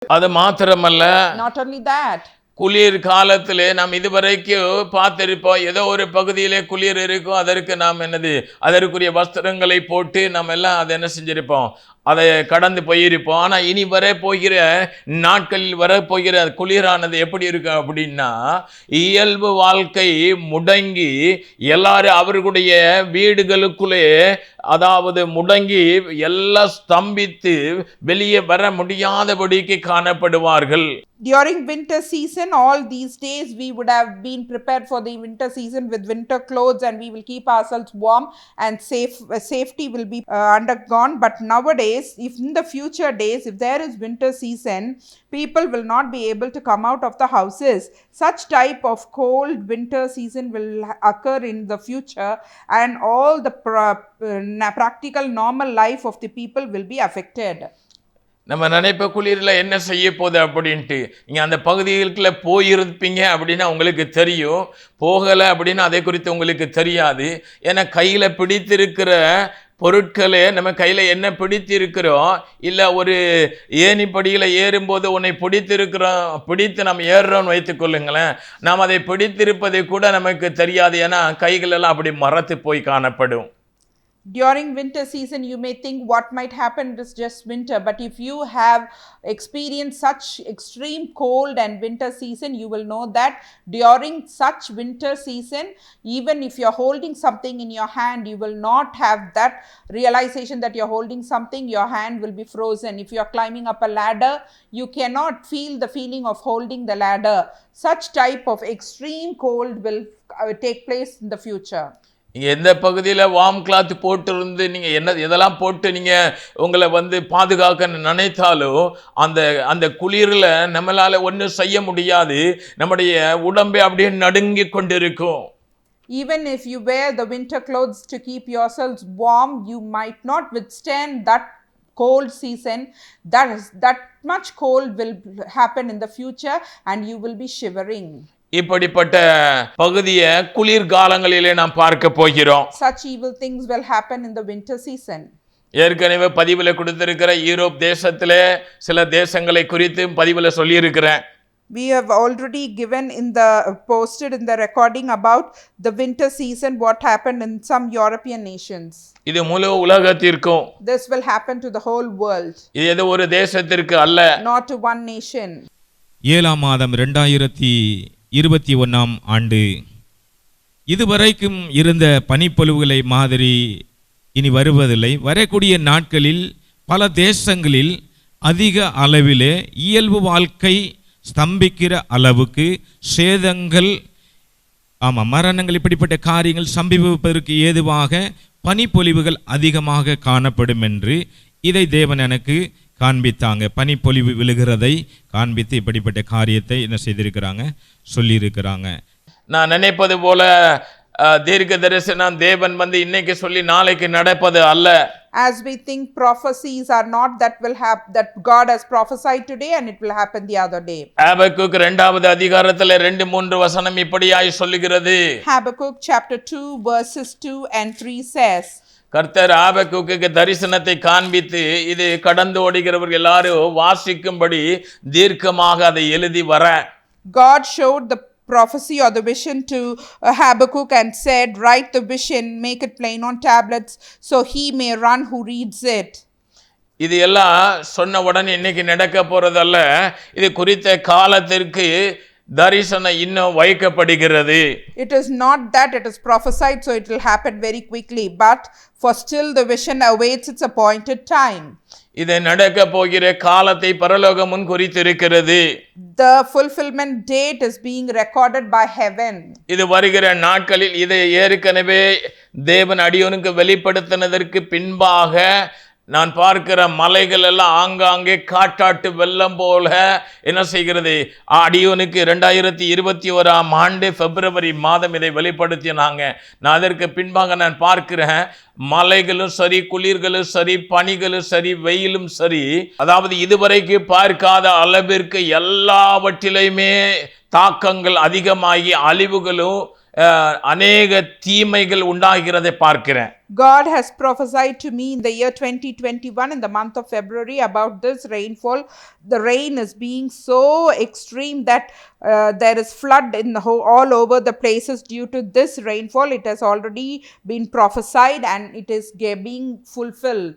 அது மாத்திரமல்ல, Not only that, குளிர் காலத்திலே நாம் இதுவரைக்கும் பார்த்திருப்போம், ஏதோ ஒரு பகுதியிலே குளிர் இருக்கும், அதற்கு நாம் அதற்குரிய வஸ்திரங்களை போட்டு நாம் எல்லாம் அதை என்ன செஞ்சிருப்போம், அதை கடந்து போயிருப்போம். ஆனா இனி வர போகிற நாட்களில் வரப்போகிற குளிரானது எப்படி இருக்கு அப்படின்னா, இயல்பு வாழ்க்கை முடங்கி எல்லாரும் அவர்களுடைய வீடுகளுக்குள்ளே, அதாவது முடங்கி எல்லாம் ஸ்தம்பித்து வெளியே வர முடியாதபடிக்கு காணப்படுவார்கள். during winter season, all these days we would have been prepared for the winter season with winter clothes, and we will keep ourselves warm and safety will be undergone. But nowadays, if in the future days, if there is winter season, people will not be able to come out of the houses. Such type of cold winter season will occur in the future, and all the practical normal life of the people will be affected. நம்ம நினைப்ப குளிரில் என்ன செய்ய போகுது அப்படின்ட்டு, நீங்கள் அந்த பகுதிகளுக்குள்ள போயிருப்பீங்க அப்படின்னா உங்களுக்கு தெரியும், போகலை அப்படின்னா அதை குறித்து உங்களுக்கு தெரியாது. ஏன்னா கையில் பிடித்திருக்கிற பொருட்களே, நம்ம கையில் என்ன பிடித்திருக்கிறோம், இல்லை ஒரு ஏணிப்படியில் ஏறும்போது உன்னை பிடித்து நம்ம ஏறுறோன்னு வைத்துக்கொள்ளுங்களேன், நாம் அதை பிடித்திருப்பதை கூட நமக்கு தெரியாது. ஏன்னா கைகளெல்லாம் அப்படி மரத்து போய் காணப்படும். During winter season, you may think what might happen is just winter, but if you have experienced such extreme cold and winter season, you will know that during such winter season, even if you're holding something in your hand, you will not have that realization that you're holding something. Your hand will be frozen. If you're climbing up a ladder, you cannot feel the feeling of holding the ladder. Such type of extreme cold will take place in the future. நீங்கள் எந்த பகுதியில் warm cloth போட்டிருந்து நீங்கள் எதெல்லாம் போட்டு நீங்கள் உங்களை பாதுகாக்க நினைத்தாலும் அந்த குளிரில் நம்மளால் ஒன்றும் செய்ய முடியாது. நம்முடைய உடம்பே அப்படியே நடுங்கி கொண்டிருக்கும். Even if you wear the winter clothes to keep yourselves warm, you might not withstand that cold season. That much cold will happen in the future, and you will be shivering. இப்படிப்பட்ட பகுதியை குளிர்காலங்களிலே நாம் பார்க்க போகிறோம். Such evil things will happen in the winter season. ஏற்கனவே பதிவில் கொடுத்திருக்கிற Europe தேசத்திலே சில தேசங்களை குறித்து பதிவில் சொல்லியிருக்கிறேன். We have already given posted in the recording about the winter season, what happened in some European nations. இது முழு உலகத்திற்கும். This will happen to the whole world. இது ஏதோ ஒரு தேசத்திற்கு அல்ல. Not to one nation. 7ஆம் மாதம் 2021ஆம் ஆண்டு இதுவரைக்கும் இருந்த பனிப்பொழிவுகளை மாதிரி இனி வருவதில்லை. வரக்கூடிய நாட்களில் பல தேசங்களில் அதிக அளவிலே இயல்பு வாழ்க்கை ஸ்தம்பிக்கிற அளவுக்கு சேதங்கள், மரணங்கள், இப்படிப்பட்ட காரியங்கள் சம்பவிப்பதற்கு ஏதுவாக பனிப்பொழிவுகள் அதிகமாக காணப்படும் என்று இதை தேவன் எனக்கு காண்பித்தாங்க. பனிப்பொழிவு விழுகிறதை காண்பித்து இப்படிப்பட்ட காரியத்தை என்ன செய்திருக்கிறாங்க, சொல்லியிருக்கிறாங்க. நான் நினைப்பது போல தீர்க்க தரிசனம் தேவன் இன்னைக்கு சொல்லி நாளைக்கு நடப்பது அல்ல. As we think, prophecies are not that God has prophesied today and it will happen the other day. Habakkuk 2வது அதிகாரத்திலே 2-3 வசனம் இப்படியாய் சொல்லுகிறது. Habakkuk chapter 2 verses 2 and 3 says, கர்த்தர் ஆபக்குக்கு தரிசனத்தை காண்பித்து இது கடந்து ஓடுகிறவர்கள் எல்லாரும் வாசிக்கும்படி தீர்க்கமாக அதை எழுதி வர. God showed the prophecy or the vision to Habakkuk and said, write the vision, make it plain on tablets, so he may run who reads it. இது எல்லாம் சொன்ன உடனே இன்னைக்கு நடக்க போறதல்ல. இது குறித்த காலத்திற்கு தரிசனம் இன்னும் வைக்கப்படுகிறது. It is not that it is prophesied so it will happen very quickly, but for still the vision awaits its appointed time. இது நடக்க போகிற காலத்தை பரலோகம் முன்குறித்திருக்கிறது. The fulfillment date is being recorded by heaven. இது வருகிற நாட்களில் இதை ஏற்கனவே தேவன் அடியோனுக்கு வெளிப்படுத்தினதற்கு பின்பாக நான் பார்க்கிற மலைகள் எல்லாம் ஆங்காங்கே காட்டாட்டு வெள்ளம் போல என்ன செய்கிறது. அடியோனுக்கு 2021ஆம் ஆண்டு பிப்ரவரி மாதம் இதை வெளிப்படுத்தினாங்க. நான் அதற்கு பின்பாக நான் பார்க்கிறேன், மலைகளும் சரி, குளிர்களும் சரி, பனிகளும் சரி, வெயிலும் சரி, அதாவது இதுவரைக்கு பார்க்காத அளவிற்கு எல்லாவற்றிலையுமே தாக்கங்கள் அதிகமாகி அழிவுகளும் அநேக தீமைகள் உண்டாகிறதை பார்க்கிறேன். God has prophesied to me in the year 2021 in the month of February about this rainfall. The rain is being so extreme that there is flood in the all over the places due to this rainfall. It has already been prophesied and it is being fulfilled.